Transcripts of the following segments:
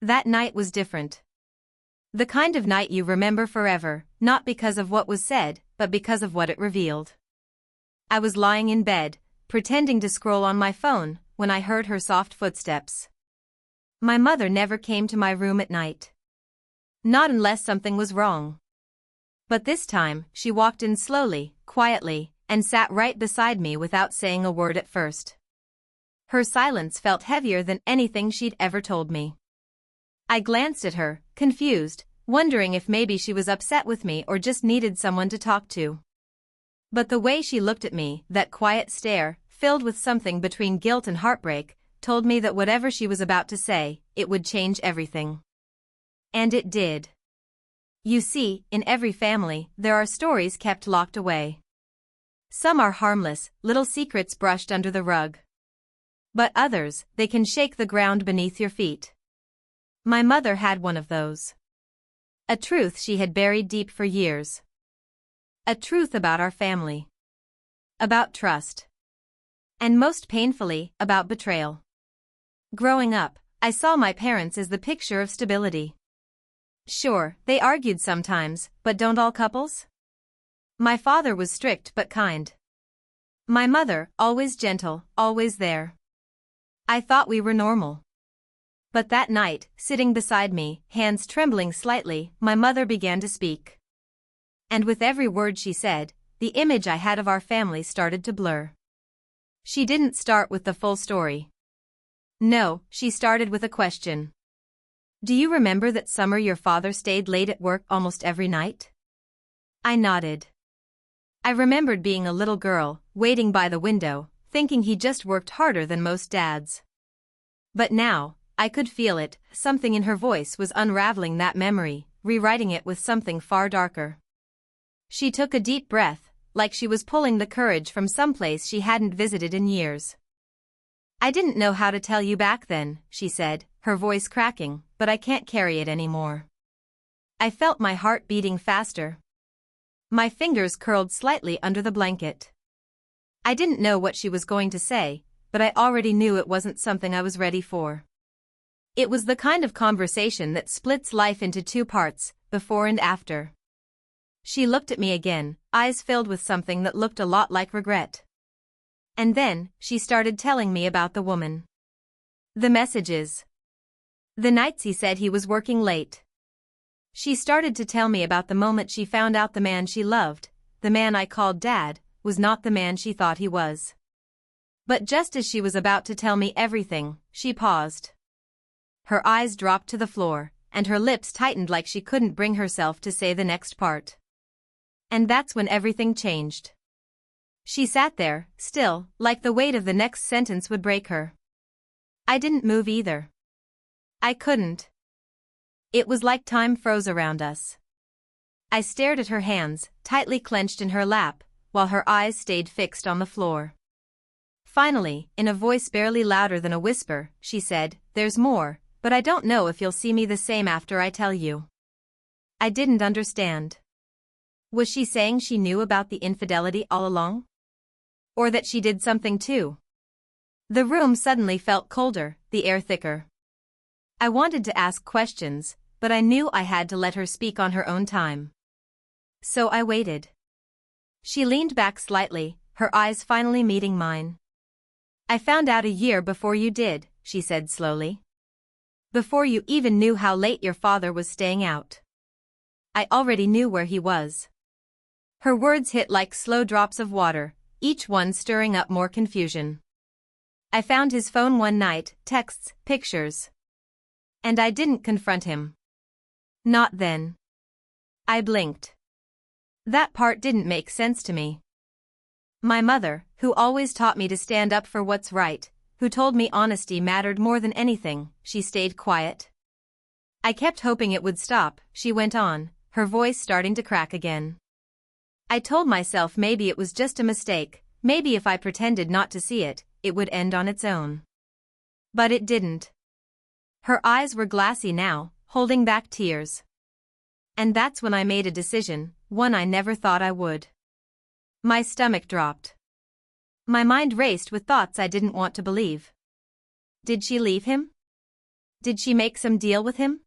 That night was different. The kind of night you remember forever, not because of what was said, but because of what it revealed. I was lying in bed, pretending to scroll on my phone, when I heard her soft footsteps. My mother never came to my room at night. Not unless something was wrong. But this time, she walked in slowly, quietly, and sat right beside me without saying a word at first. Her silence felt heavier than anything she'd ever told me. I glanced at her, confused, wondering if maybe she was upset with me or just needed someone to talk to. But the way she looked at me, that quiet stare, filled with something between guilt and heartbreak, told me that whatever she was about to say, it would change everything. And it did. You see, in every family, there are stories kept locked away. Some are harmless, little secrets brushed under the rug. But others, they can shake the ground beneath your feet. My mother had one of those. A truth she had buried deep for years. A truth about our family. About trust. And most painfully, about betrayal. Growing up, I saw my parents as the picture of stability. Sure, they argued sometimes, but don't all couples? My father was strict but kind. My mother, always gentle, always there. I thought we were normal. But that night, sitting beside me, hands trembling slightly, my mother began to speak. And with every word she said, the image I had of our family started to blur. She didn't start with the full story. No, she started with a question. Do you remember that summer your father stayed late at work almost every night? I nodded. I remembered being a little girl, waiting by the window, thinking he just worked harder than most dads. But now, I could feel it, something in her voice was unraveling that memory, rewriting it with something far darker. She took a deep breath, like she was pulling the courage from someplace she hadn't visited in years. I didn't know how to tell you back then, she said, her voice cracking, but I can't carry it anymore. I felt my heart beating faster. My fingers curled slightly under the blanket. I didn't know what she was going to say, but I already knew it wasn't something I was ready for. It was the kind of conversation that splits life into two parts, before and after. She looked at me again, eyes filled with something that looked a lot like regret. And then, she started telling me about the woman. The messages. The nights he said he was working late. She started to tell me about the moment she found out the man she loved, the man I called Dad, was not the man she thought he was. But just as she was about to tell me everything, she paused. Her eyes dropped to the floor, and her lips tightened like she couldn't bring herself to say the next part. And that's when everything changed. She sat there, still, like the weight of the next sentence would break her. I didn't move either. I couldn't. It was like time froze around us. I stared at her hands, tightly clenched in her lap, while her eyes stayed fixed on the floor. Finally, in a voice barely louder than a whisper, she said, "There's more, but I don't know if you'll see me the same after I tell you." I didn't understand. Was she saying she knew about the infidelity all along? Or that she did something too? The room suddenly felt colder, the air thicker. I wanted to ask questions, but I knew I had to let her speak on her own time. So I waited. She leaned back slightly, her eyes finally meeting mine. "I found out a year before you did," she said slowly. "Before you even knew how late your father was staying out. I already knew where he was." Her words hit like slow drops of water, each one stirring up more confusion. "I found his phone one night, texts, pictures. And I didn't confront him. Not then." I blinked. That part didn't make sense to me. My mother, who always taught me to stand up for what's right, who told me honesty mattered more than anything, she stayed quiet. I kept hoping it would stop, she went on, her voice starting to crack again. I told myself maybe it was just a mistake, maybe if I pretended not to see it, it would end on its own. But it didn't. Her eyes were glassy now, holding back tears. And that's when I made a decision, one I never thought I would. My stomach dropped. My mind raced with thoughts I didn't want to believe. Did she leave him? Did she make some deal with him?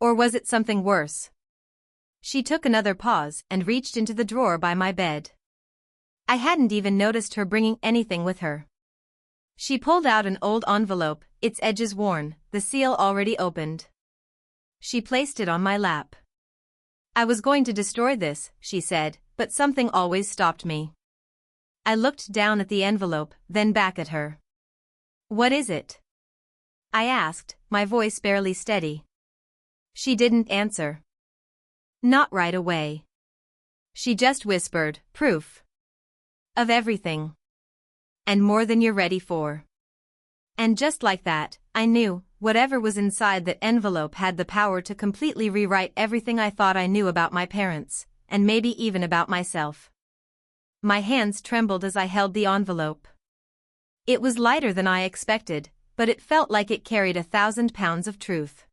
Or was it something worse? She took another pause and reached into the drawer by my bed. I hadn't even noticed her bringing anything with her. She pulled out an old envelope, its edges worn, the seal already opened. She placed it on my lap. I was going to destroy this, she said, but something always stopped me. I looked down at the envelope, then back at her. What is it? I asked, my voice barely steady. She didn't answer. Not right away. She just whispered, proof. Of everything. And more than you're ready for. And just like that, I knew, whatever was inside that envelope had the power to completely rewrite everything I thought I knew about my parents, and maybe even about myself. My hands trembled as I held the envelope. It was lighter than I expected, but it felt like it carried 1,000 pounds of truth.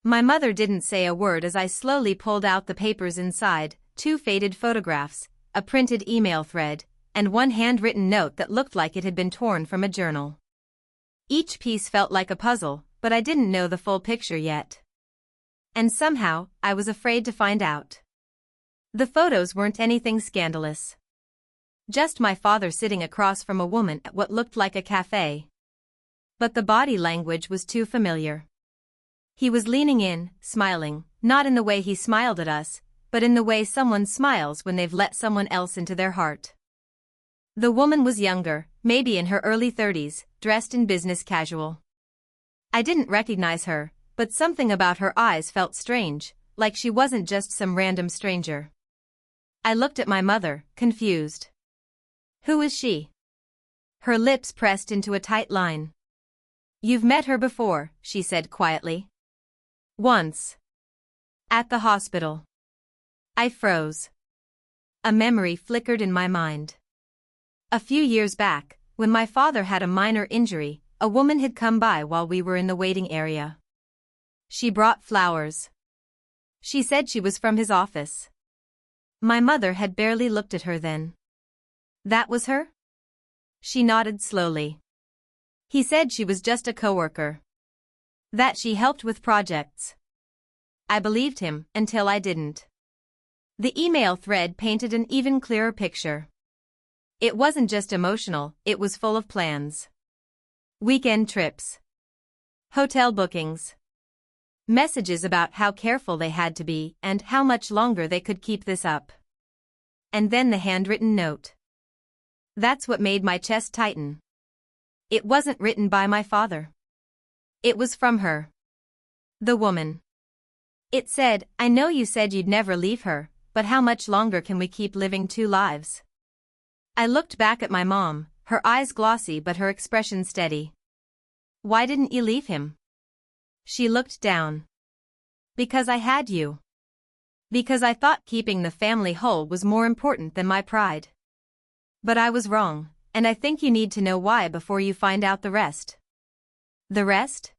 My mother didn't say a word as I slowly pulled out the papers inside, 2 faded photographs, a printed email thread, and 1 handwritten note that looked like it had been torn from a journal. Each piece felt like a puzzle, but I didn't know the full picture yet. And somehow, I was afraid to find out. The photos weren't anything scandalous. Just my father sitting across from a woman at what looked like a cafe. But the body language was too familiar. He was leaning in, smiling, not in the way he smiled at us, but in the way someone smiles when they've let someone else into their heart. The woman was younger, maybe in her early 30s, dressed in business casual. I didn't recognize her, but something about her eyes felt strange, like she wasn't just some random stranger. I looked at my mother, confused. Who is she? Her lips pressed into a tight line. You've met her before, she said quietly. Once. At the hospital. I froze. A memory flickered in my mind. A few years back, when my father had a minor injury, a woman had come by while we were in the waiting area. She brought flowers. She said she was from his office. My mother had barely looked at her then. That was her? She nodded slowly. He said she was just a coworker. That she helped with projects. I believed him, until I didn't. The email thread painted an even clearer picture. It wasn't just emotional, it was full of plans. Weekend trips. Hotel bookings. Messages about how careful they had to be and how much longer they could keep this up. And then the handwritten note. That's what made my chest tighten. It wasn't written by my father. It was from her. The woman. It said, I know you said you'd never leave her, but how much longer can we keep living 2 lives? I looked back at my mom, her eyes glossy but her expression steady. Why didn't you leave him? She looked down. Because I had you. Because I thought keeping the family whole was more important than my pride. But I was wrong, and I think you need to know why before you find out the rest. The rest?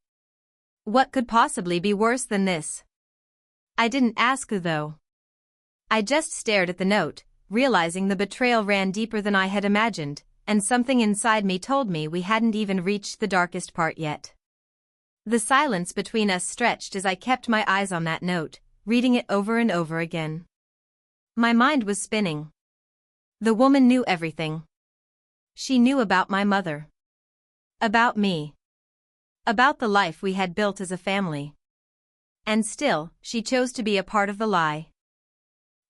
What could possibly be worse than this? I didn't ask though. I just stared at the note, realizing the betrayal ran deeper than I had imagined, and something inside me told me we hadn't even reached the darkest part yet. The silence between us stretched as I kept my eyes on that note, reading it over and over again. My mind was spinning. The woman knew everything. She knew about my mother. About me. About the life we had built as a family. And still, she chose to be a part of the lie.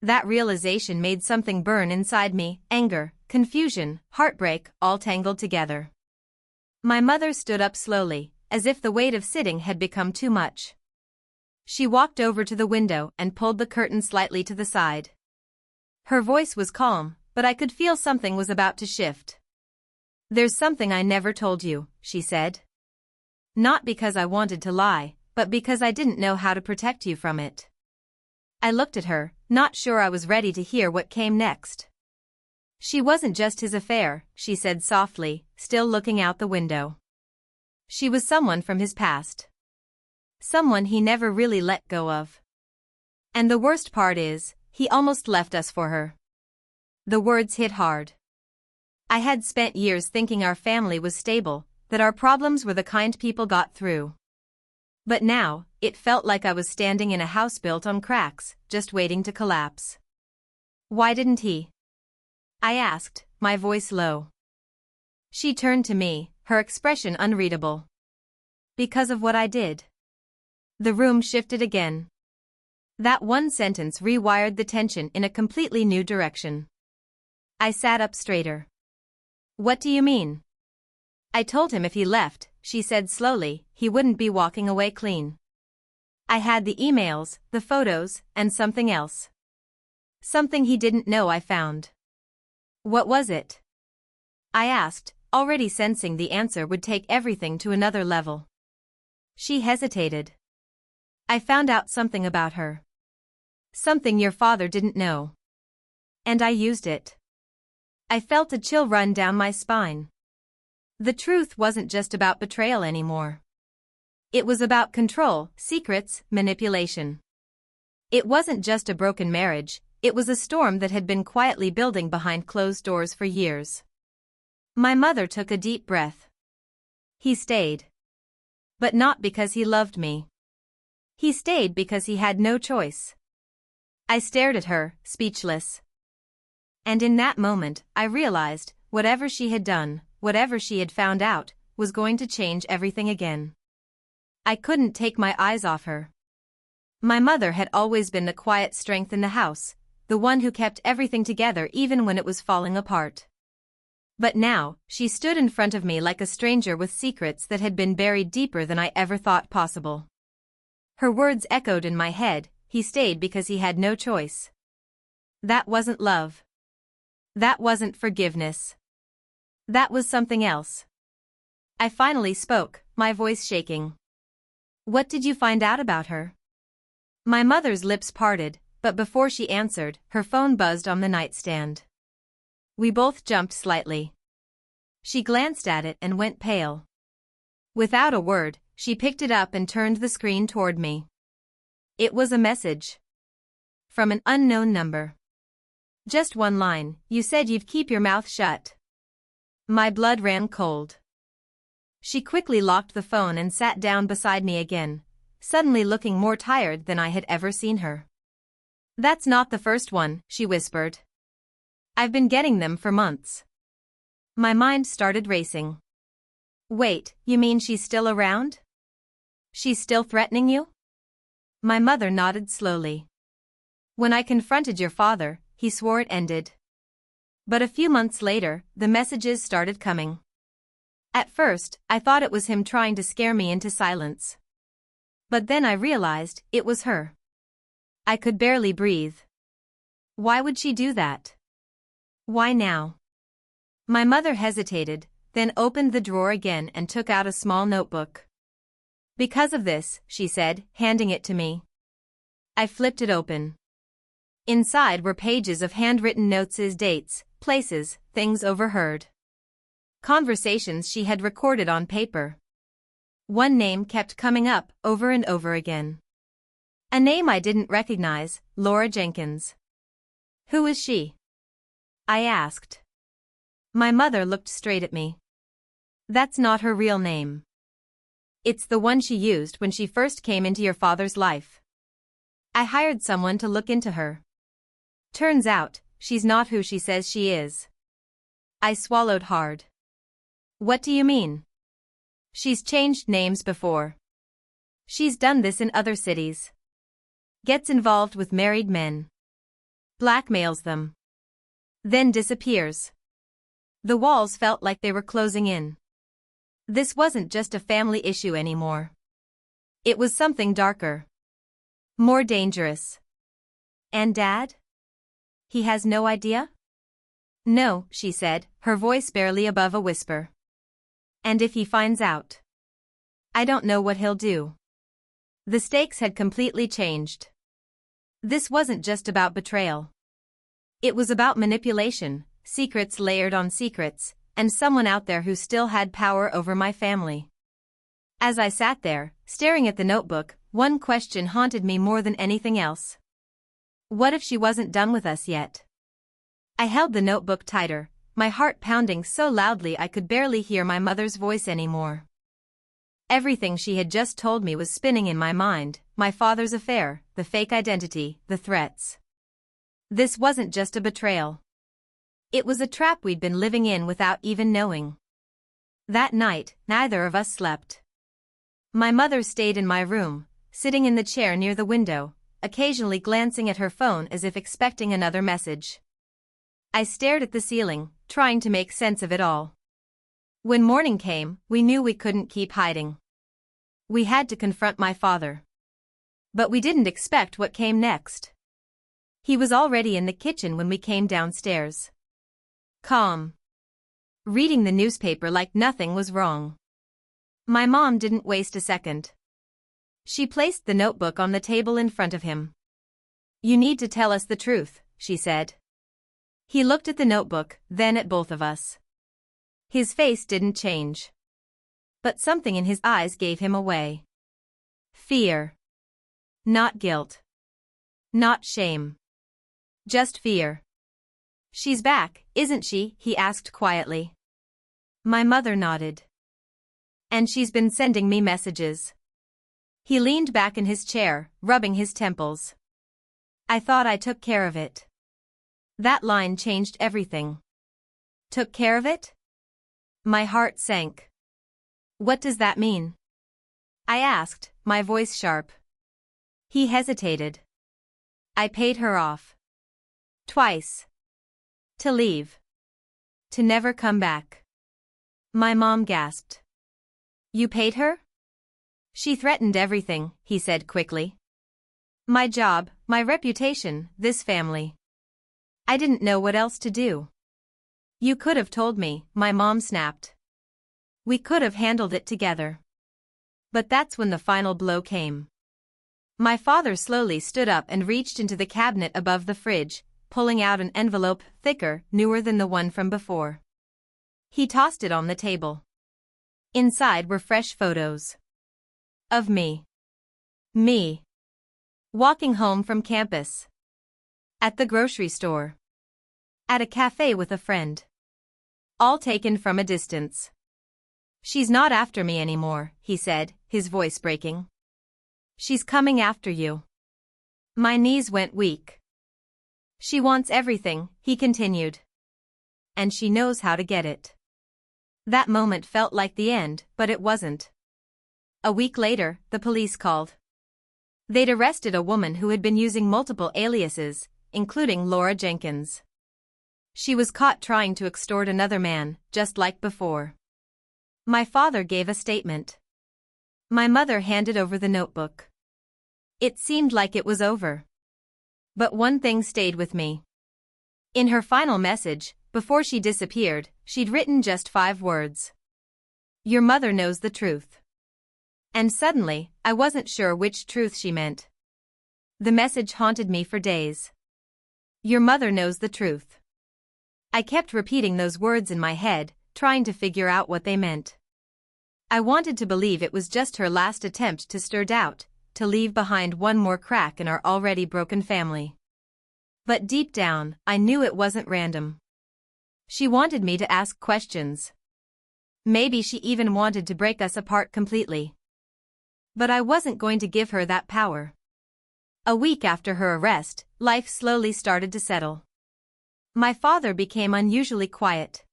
That realization made something burn inside me, anger, confusion, heartbreak, all tangled together. My mother stood up slowly, as if the weight of sitting had become too much. She walked over to the window and pulled the curtain slightly to the side. Her voice was calm, but I could feel something was about to shift. There's something I never told you, she said. Not because I wanted to lie, but because I didn't know how to protect you from it. I looked at her, not sure I was ready to hear what came next. She wasn't just his affair, she said softly, still looking out the window. She was someone from his past. Someone he never really let go of. And the worst part is, he almost left us for her. The words hit hard. I had spent years thinking our family was stable, that our problems were the kind people got through. But now, it felt like I was standing in a house built on cracks, just waiting to collapse. Why didn't he? I asked, my voice low. She turned to me, her expression unreadable. Because of what I did. The room shifted again. That one sentence rewired the tension in a completely new direction. I sat up straighter. What do you mean? I told him if he left, she said slowly, he wouldn't be walking away clean. I had the emails, the photos, and something else. Something he didn't know I found. What was it? I asked, already sensing the answer would take everything to another level. She hesitated. I found out something about her. Something your father didn't know. And I used it. I felt a chill run down my spine. The truth wasn't just about betrayal anymore. It was about control, secrets, manipulation. It wasn't just a broken marriage, it was a storm that had been quietly building behind closed doors for years. My mother took a deep breath. He stayed. But not because he loved me. He stayed because he had no choice. I stared at her, speechless. And in that moment, I realized, whatever she had done, whatever she had found out, was going to change everything again. I couldn't take my eyes off her. My mother had always been the quiet strength in the house, the one who kept everything together even when it was falling apart. But now, she stood in front of me like a stranger with secrets that had been buried deeper than I ever thought possible. Her words echoed in my head, he stayed because he had no choice. That wasn't love. That wasn't forgiveness. That was something else. I finally spoke, my voice shaking. What did you find out about her? My mother's lips parted, but before she answered, her phone buzzed on the nightstand. We both jumped slightly. She glanced at it and went pale. Without a word, she picked it up and turned the screen toward me. It was a message. From an unknown number. Just one line, you said you'd keep your mouth shut. My blood ran cold. She quickly locked the phone and sat down beside me again, suddenly looking more tired than I had ever seen her. That's not the first one, she whispered. I've been getting them for months. My mind started racing. Wait, you mean she's still around? She's still threatening you? My mother nodded slowly. When I confronted your father, he swore it ended. But a few months later, the messages started coming. At first, I thought it was him trying to scare me into silence. But then I realized it was her. I could barely breathe. Why would she do that? Why now? My mother hesitated, then opened the drawer again and took out a small notebook. Because of this, she said, handing it to me. I flipped it open. Inside were pages of handwritten notes, dates, places, things overheard. Conversations she had recorded on paper. One name kept coming up over and over again. A name I didn't recognize, Laura Jenkins. Who is she? I asked. My mother looked straight at me. That's not her real name. It's the one she used when she first came into your father's life. I hired someone to look into her. Turns out, she's not who she says she is. I swallowed hard. What do you mean? She's changed names before. She's done this in other cities. Gets involved with married men. Blackmails them. Then disappears. The walls felt like they were closing in. This wasn't just a family issue anymore. It was something darker. More dangerous. And Dad? He has no idea? No, she said, her voice barely above a whisper. And if he finds out? I don't know what he'll do. The stakes had completely changed. This wasn't just about betrayal. It was about manipulation, secrets layered on secrets, and someone out there who still had power over my family. As I sat there, staring at the notebook, one question haunted me more than anything else. What if she wasn't done with us yet? I held the notebook tighter, my heart pounding so loudly I could barely hear my mother's voice anymore. Everything she had just told me was spinning in my mind: my father's affair, the fake identity, the threats. This wasn't just a betrayal. It was a trap we'd been living in without even knowing. That night, neither of us slept. My mother stayed in my room, sitting in the chair near the window, occasionally glancing at her phone as if expecting another message. I stared at the ceiling, trying to make sense of it all. When morning came, we knew we couldn't keep hiding. We had to confront my father. But we didn't expect what came next. He was already in the kitchen when we came downstairs. Calm. Reading the newspaper like nothing was wrong. My mom didn't waste a second. She placed the notebook on the table in front of him. "You need to tell us the truth," she said. He looked at the notebook, then at both of us. His face didn't change. But something in his eyes gave him away. Fear. Not guilt. Not shame. Just fear. "She's back, isn't she?" he asked quietly. My mother nodded. "And she's been sending me messages." He leaned back in his chair, rubbing his temples. "I thought I took care of it." That line changed everything. Took care of it? My heart sank. "What does that mean?" I asked, my voice sharp. He hesitated. "I paid her off. Twice. To leave. To never come back." My mom gasped. "You paid her?" "She threatened everything," he said quickly. "My job, my reputation, this family. I didn't know what else to do." "You could have told me," my mom snapped. "We could have handled it together." But that's when the final blow came. My father slowly stood up and reached into the cabinet above the fridge, pulling out an envelope thicker, newer than the one from before. He tossed it on the table. Inside were fresh photos. Of me. Me. Walking home from campus. At the grocery store. At a cafe with a friend. All taken from a distance. "She's not after me anymore," he said, his voice breaking. "She's coming after you." My knees went weak. "She wants everything," he continued. "And she knows how to get it." That moment felt like the end, but it wasn't. A week later, the police called. They'd arrested a woman who had been using multiple aliases, including Laura Jenkins. She was caught trying to extort another man, just like before. My father gave a statement. My mother handed over the notebook. It seemed like it was over. But one thing stayed with me. In her final message, before she disappeared, she'd written just 5 words. "Your mother knows the truth." And suddenly, I wasn't sure which truth she meant. The message haunted me for days. "Your mother knows the truth." I kept repeating those words in my head, trying to figure out what they meant. I wanted to believe it was just her last attempt to stir doubt, to leave behind one more crack in our already broken family. But deep down, I knew it wasn't random. She wanted me to ask questions. Maybe she even wanted to break us apart completely. But I wasn't going to give her that power. A week after her arrest, life slowly started to settle. My father became unusually quiet.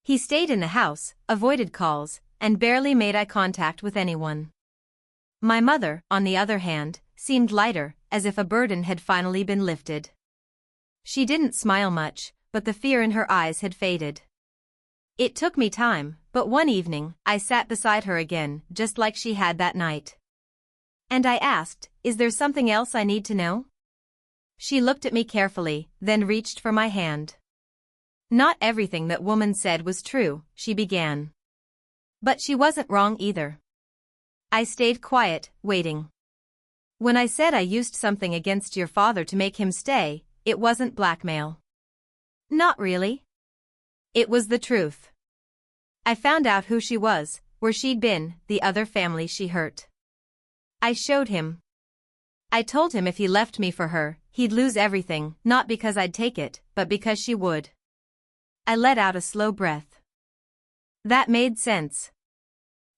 He stayed in the house, avoided calls, and barely made eye contact with anyone. My mother, on the other hand, seemed lighter, as if a burden had finally been lifted. She didn't smile much, but the fear in her eyes had faded. It took me time, but one evening, I sat beside her again, just like she had that night. And I asked, "Is there something else I need to know?" She looked at me carefully, then reached for my hand. "Not everything that woman said was true," she began. But she wasn't wrong either. I stayed quiet, waiting. "When I said I used something against your father to make him stay, it wasn't blackmail." "Not really." "It was the truth. I found out who she was, where she'd been, the other family she hurt. I showed him. I told him if he left me for her, he'd lose everything, not because I'd take it, but because she would." I let out a slow breath. That made sense.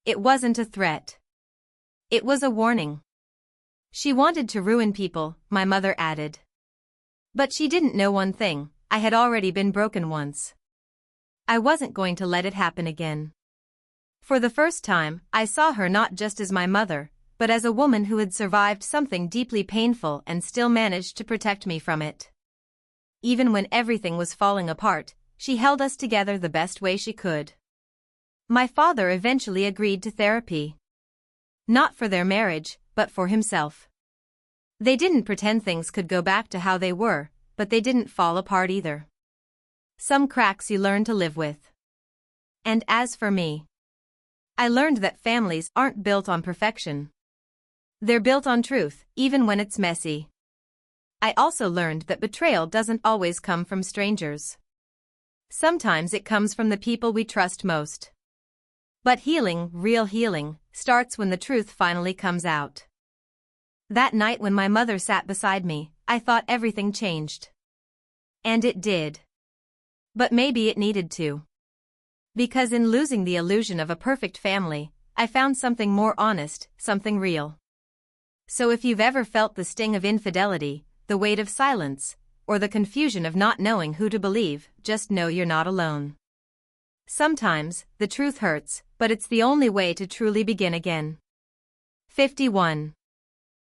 It wasn't a threat. It was a warning. She wanted to ruin people, my mother added. But she didn't know one thing: I had already been broken once. I wasn't going to let it happen again. For the first time, I saw her not just as my mother, but as a woman who had survived something deeply painful and still managed to protect me from it. Even when everything was falling apart, she held us together the best way she could. My father eventually agreed to therapy. Not for their marriage, but for himself. They didn't pretend things could go back to how they were, but they didn't fall apart either. Some cracks you learn to live with. And as for me, I learned that families aren't built on perfection. They're built on truth, even when it's messy. I also learned that betrayal doesn't always come from strangers. Sometimes it comes from the people we trust most. But healing, real healing, starts when the truth finally comes out. That night when my mother sat beside me, I thought everything changed. And it did. But maybe it needed to. Because in losing the illusion of a perfect family, I found something more honest, something real. So if you've ever felt the sting of infidelity, the weight of silence, or the confusion of not knowing who to believe, just know you're not alone. Sometimes, the truth hurts, but it's the only way to truly begin again. 51.